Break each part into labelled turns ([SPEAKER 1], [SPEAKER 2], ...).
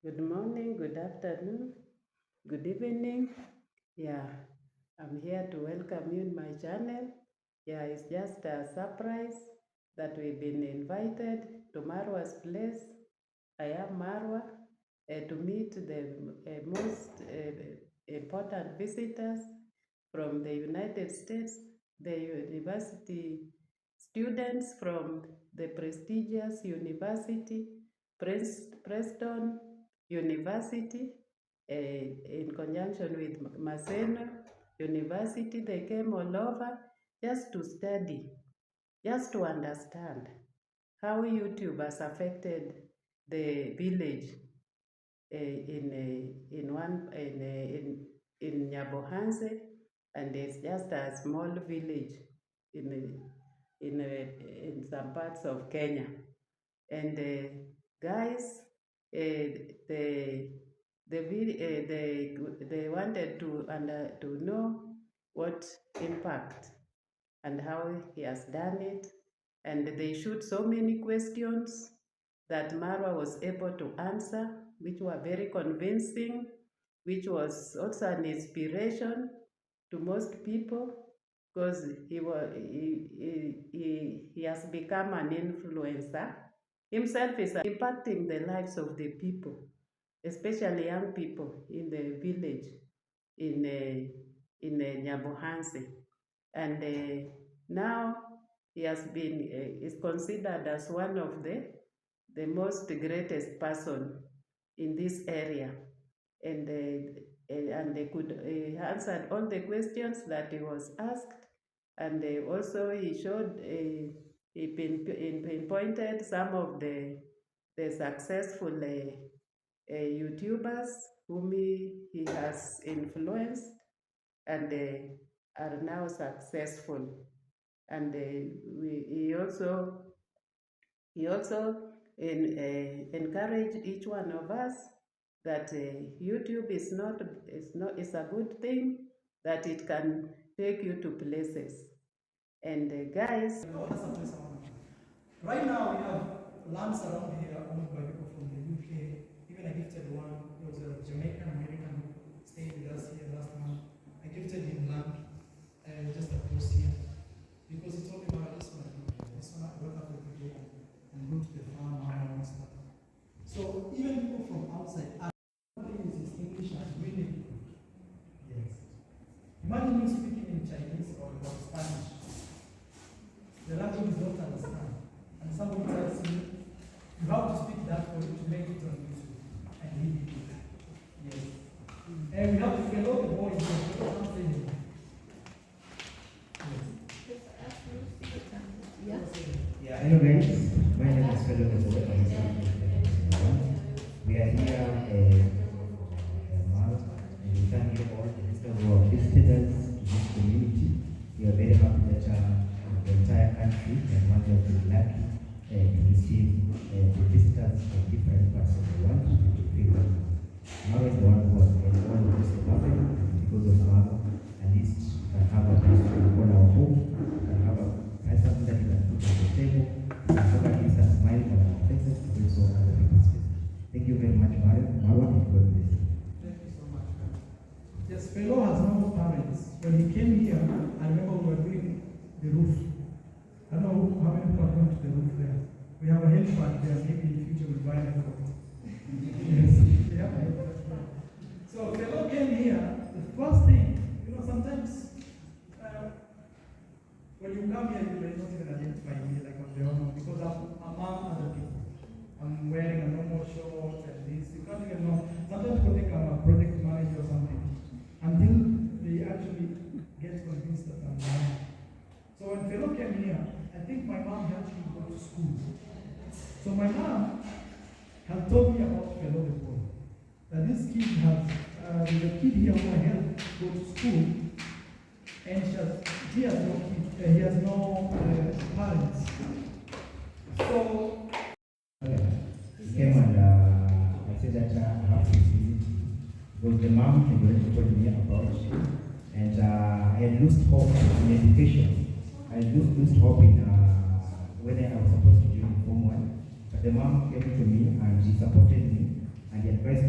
[SPEAKER 1] Good morning, good afternoon, good evening. Yeah, I'm here to welcome you in my channel. Yeah, it's just a surprise that we've been invited to Marwa's place. I am Marwa to meet the most important visitors from the United States, the university students from the prestigious university, Preston University, in conjunction with Maseno University. They came all over just to study, just to understand how YouTube has affected the village in Nyabohanse, and it's just a small village in some parts of Kenya. And guys, they wanted to know what impact and how he has done it, and they shoot so many questions that Marwa was able to answer, which were very convincing, which was also an inspiration to most people, because he has become an influencer. Himself is impacting the lives of the people, especially young people in the village in Nyabohanse. And now he has been is considered as one of the most greatest person in this area, and they could answered all the questions that he was asked, and also he showed he pinpointed some of the successful YouTubers whom he has influenced and are now successful. And he also encouraged each one of us that YouTube is a good thing, that it can take you to places. And guys,
[SPEAKER 2] that's a place I want to go. Right now we have lands around here owned by people from the UK. Even I gifted one. There was a Jamaican American who stayed with us here last month. I gifted him land just across here because he told me, "Man, this one I got up every day and go to the farm and stuff." So even people from outside, his English as really, yes. Imagine me speaking in Chinese or Spanish. The language you don't understand. And somebody tells you, you have to speak that for you to make it on YouTube. And he did it. Yes. And we have to follow the boys here. Yes.
[SPEAKER 3] Yeah, hello guys. My name is Fellow. We are here Marwa, and we thank you all who have visited us to this community. We are very happy that the entire country and one of the lucky to receive the visitors from different parts of the world to Africa. Marwa is the one who was born in this Africa. Because of Marwa, at least we can have a place to call our home, we can have something that we can put on the table, and have at least a smile on our faces to also other people's faces. Thank you very much, Marwa, and God bless you.
[SPEAKER 2] Thank you so much. Yes, Fellow has no parents. When he came here, I remember we were doing the roof. I don't know how many people are going to the roof there. We have a helipad there. Maybe in the future we'll buy a helipad. Yes, we have a helipad there. So Fellow came here. The first thing, sometimes when you come here, you may not even identify me like on the honor because I'm among other people. I'm wearing a normal short and this. You can't even know. Sometimes people think I'm a project manager or something until they actually get convinced that I'm lying. So when Fellow came here, I think my mom helped me go to school. So my mom had told me about Fellow before. That this kid has, there's a kid here who I helped go to school, and he has no kid, he has no parents. So
[SPEAKER 3] Came and I said that I have to visit because the mom had already told me about it, and I had lost hope in education. I had lost hope in when I was supposed to join Form 1, but the mom came to me and she supported me and advised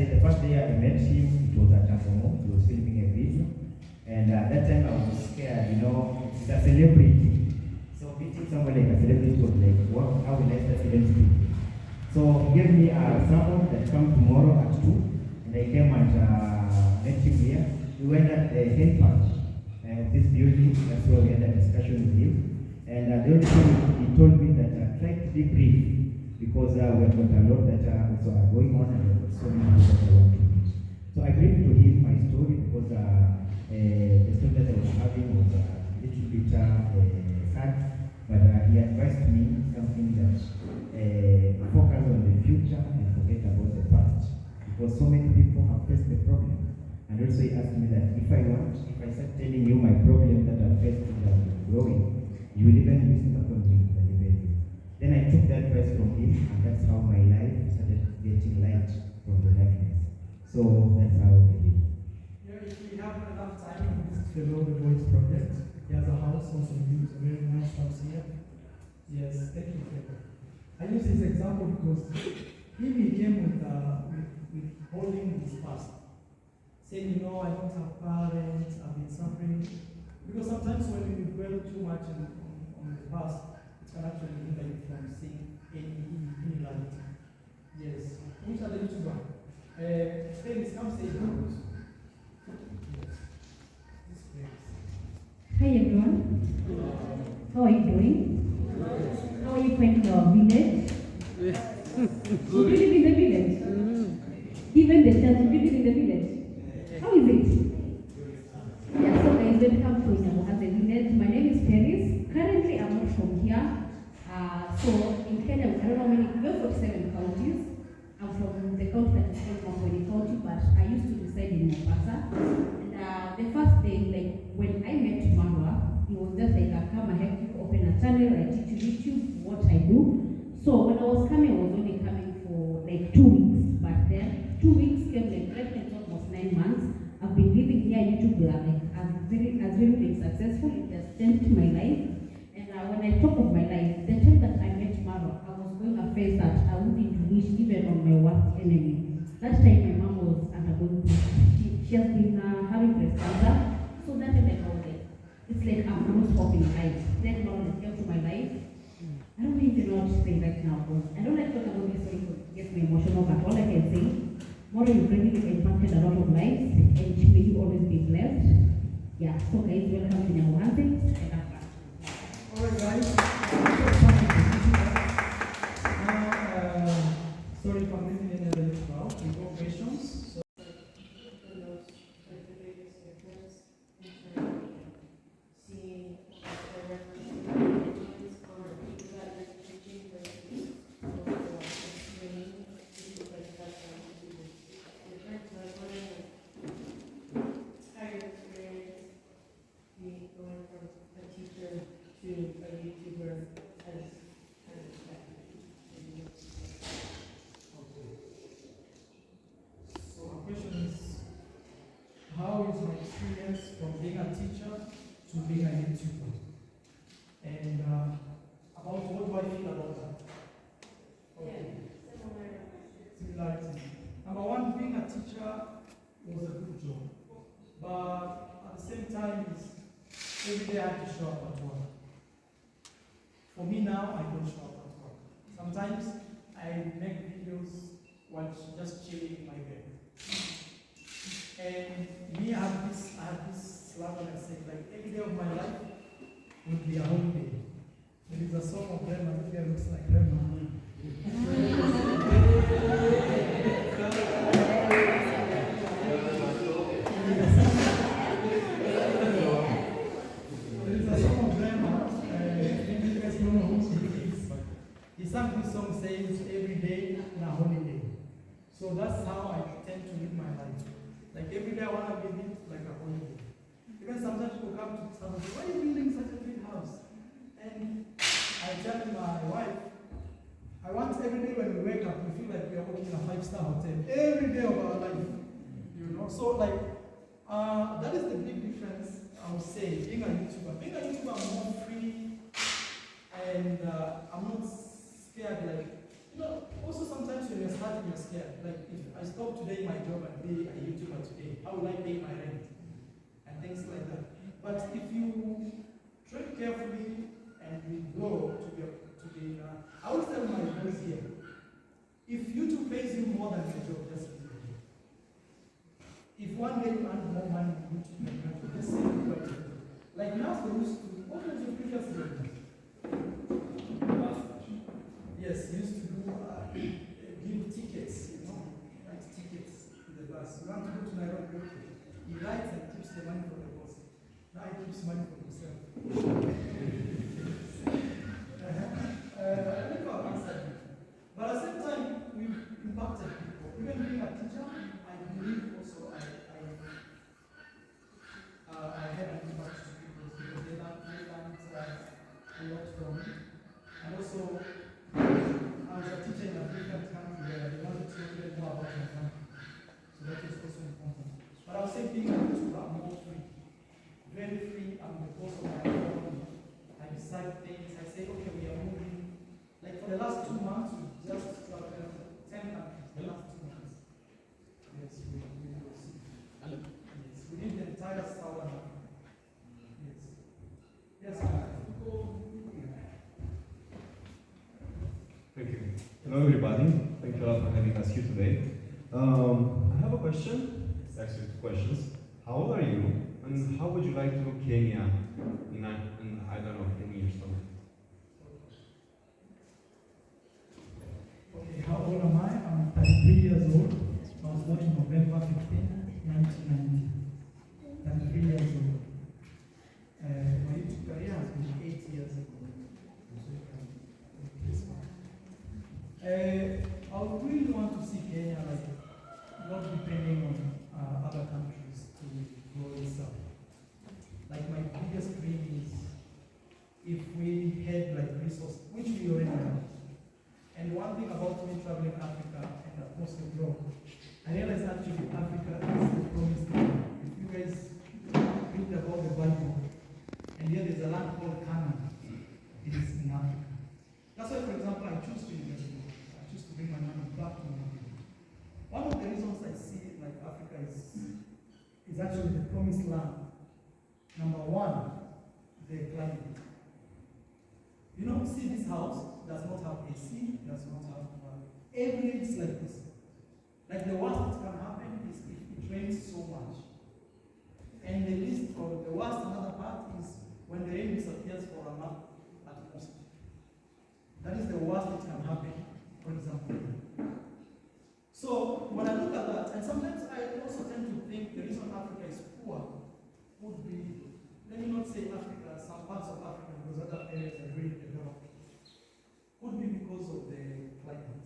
[SPEAKER 3] day, the first day I met him, it was at Apomo. He was filming a video. And that time I was scared, you know, it's a celebrity. So meeting somebody like a celebrity was like, what, how will I start feeling speaking? So he gave me a sample that come tomorrow at 2. And I came and met him here. We went at the head part of this building. That's where we had a discussion with him. And the only thing he told me that try to be brief because we have got a lot that also are going on and we've got so many people that I want to meet. So I briefed to him my story because the story that I was having was a little bit sad, but he advised me something that focus on the future and forget about the past because so many people have faced the problem. And also he asked me that if I start telling you my problem that I've faced and I've been growing, you will even listen upon me and even you. Then I took that advice from him, and that's how my life started getting light from the darkness. So that's how I did.
[SPEAKER 2] Yeah, if we have enough time to visit Fellow the Voice Project, he has a house also in a very nice house here. Yes, thank you, Fellow. I use this example because he came with holding his past. Saying, you know, I don't have parents, I've been suffering. Because sometimes when you dwell too much on the past, it can actually hinder you from seeing any light. Yes. Which are the YouTuber? Felix, come say it.
[SPEAKER 4] Hi everyone. How are you doing? How are you finding our village? Do you live in the village? Even the church, do you live in the village? How is it? Yeah, so guys, welcome to Nyamuhaze village. My name is Paris. Currently, I'm not from here. So in Kenya, I don't know how many, we have 47 counties. I'm from the county that is called Marwa County, but I used to reside in Mombasa. And the first day, like when I met Marwa, it was just like, come, I help you open a channel, I teach you YouTube, what I do. So when I was coming, I was only coming for like 2 weeks, but then 2 weeks came like almost 9 months. I've been living here on YouTube, like as really successful. It has changed my life. And when I talk of my life, the time that I met Marwa, I was going a phase that I wouldn't wish even on my worst enemy. That time my mom was undergoing, she has been having breast cancer. So that time I was like, it's like I'm almost hope in life. Then Marwa came to my life. I don't even know what to say right now because I don't like talking about this story because it gets me emotional, but all I can say, Marwa, you really impacted a lot of lives, and may you always be blessed. Yeah, so guys, welcome to Nyamuhaze.
[SPEAKER 2] Alright guys, sorry for missing any other now. We go questions. So how is my experience from being a teacher to being a YouTuber? And about what do I feel about that? Okay. Similarities. Number one, being a teacher was a good job. But at the same time, every day I have to show up at work. For me now, I don't show up at work. Sometimes I make videos while just chilling in my bed. And me, I have this slogan I say, like every day of my life would be a holiday. There is a song of them, and this guy looks like them. There is a song of them, maybe you guys don't know who he is. He sang this song saying every day in a holiday. So that's how I tend to live my life. Like every day I want to live it like a holiday. Even sometimes people come to somebody, why are you building such a big house? And I tell my wife, I want every day when we wake up, we feel like we are working in a 5-star hotel. Every day of our life. You know? So like, that is the big difference, I would say, being a YouTuber. Being a YouTuber, I'm more free, and I'm not scared, like, you know, also sometimes when you're starting, you're scared. Like, if I stop today my job and be a YouTuber today, how will I pay my rent? And things like that. But if you tread carefully and you grow I will tell my boys here, if YouTube pays you more than your job, just leave it. If one day you earn more money on YouTube than your job, just say it. Like now they used to, what was your previous job? Yes, used to do, give tickets, write tickets to the bus. You want to go to Nairobi, okay. He writes and keeps the money for the boss. Now he keeps money for himself. But at the same time, we've impacted people. Even being a teacher, I believe also I had an impact to people because they learned a lot from it. And also, I was a teacher in a different country where they wanted to learn more about my country. So that is also important. But I was saying being a YouTuber, I'm more free. Very free. I'm the boss of my own. I decide things. I say, okay, we are moving. Like for the last 2 months, we just traveled 10 countries. The last 2 months. Yes, we will see. Hello. Yes, we did the entire Southern Africa. Yes. Yes,
[SPEAKER 5] Thank you. Hello, everybody. Thank you all for having us here today. I have a question. It's actually 2 questions. How old are you? And how would you like to look Kenya in I don't know, 10 years from now?
[SPEAKER 2] okay, how old am I? I'm 33 years old. I was born in November 15, 1990. 33 years old. My YouTube career has been 8 years ago. I would really want to see Kenya not depending on other countries to grow itself. Like my biggest dream is if we had resources, which we already have. And one thing about me traveling Africa and across the globe, I realized actually Africa is the promised land. If you guys read about the Bible, and here there's a land called Canaan, it is in Africa. That's why, for example, I choose to invest in it. I choose to bring my money back to Nigeria. One of the reasons I see Africa is actually the promised land. Number one, the climate. See this house does not have AC, does not have every day it's like this. Like the worst that can happen is if it rains so much. And the least or the worst another part is when the rain disappears for a month at most. That is the worst that can happen, for example. So when I look at that, and sometimes I also tend to think the reason Africa is poor would be, let me not say Africa, some parts of Africa, because other areas are really developed, could be because of the climate.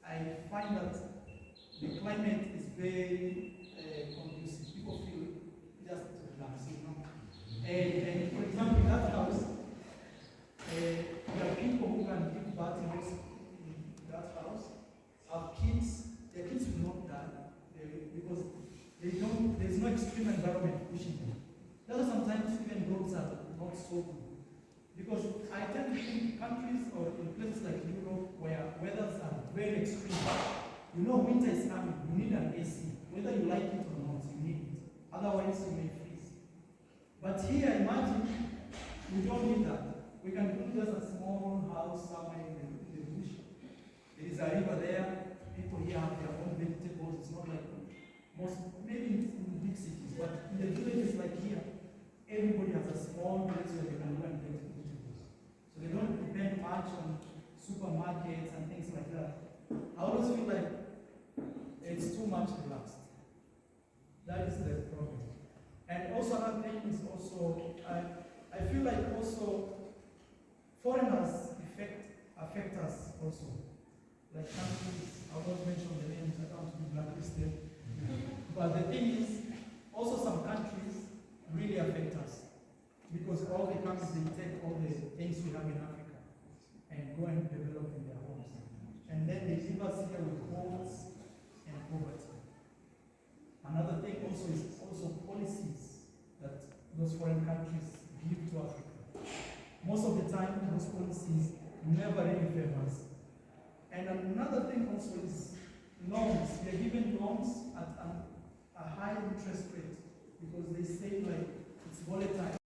[SPEAKER 2] I find that the climate is very conducive. People feel just relaxed, And for example, in that house, there are people who can give birth in that house, have kids. Their kids will not die because there's no extreme environment pushing them. That's why sometimes even roads are not so good. Because I tend to think countries or in places like Europe where weathers are very extreme. Winter is coming, you need an AC. Whether you like it or not, you need it. Otherwise, you may freeze. But here, imagine, we don't need that. We can build just a small house somewhere in the bush. There is a river there. People here have their own vegetables. It's not like maybe in big cities, but in the villages like here, everybody has a small place where they can go and get vegetables. So they don't depend much on supermarkets and things like that. I always feel like it's too much relaxed. That is the problem. And also another thing is also, I feel like also foreigners affect us also. Like countries, I won't mention the names, I don't want to be blacklisted. But the thing is, also some countries really affect us. Because all they come is they take all the things we have in Africa and go and develop in their homes. And then they leave us here with homes and poverty. Another thing also is policies that those foreign countries give to Africa. Most of the time, those policies never really favor us. And another thing also is a loans at a high interest rate because they say like it's volatile.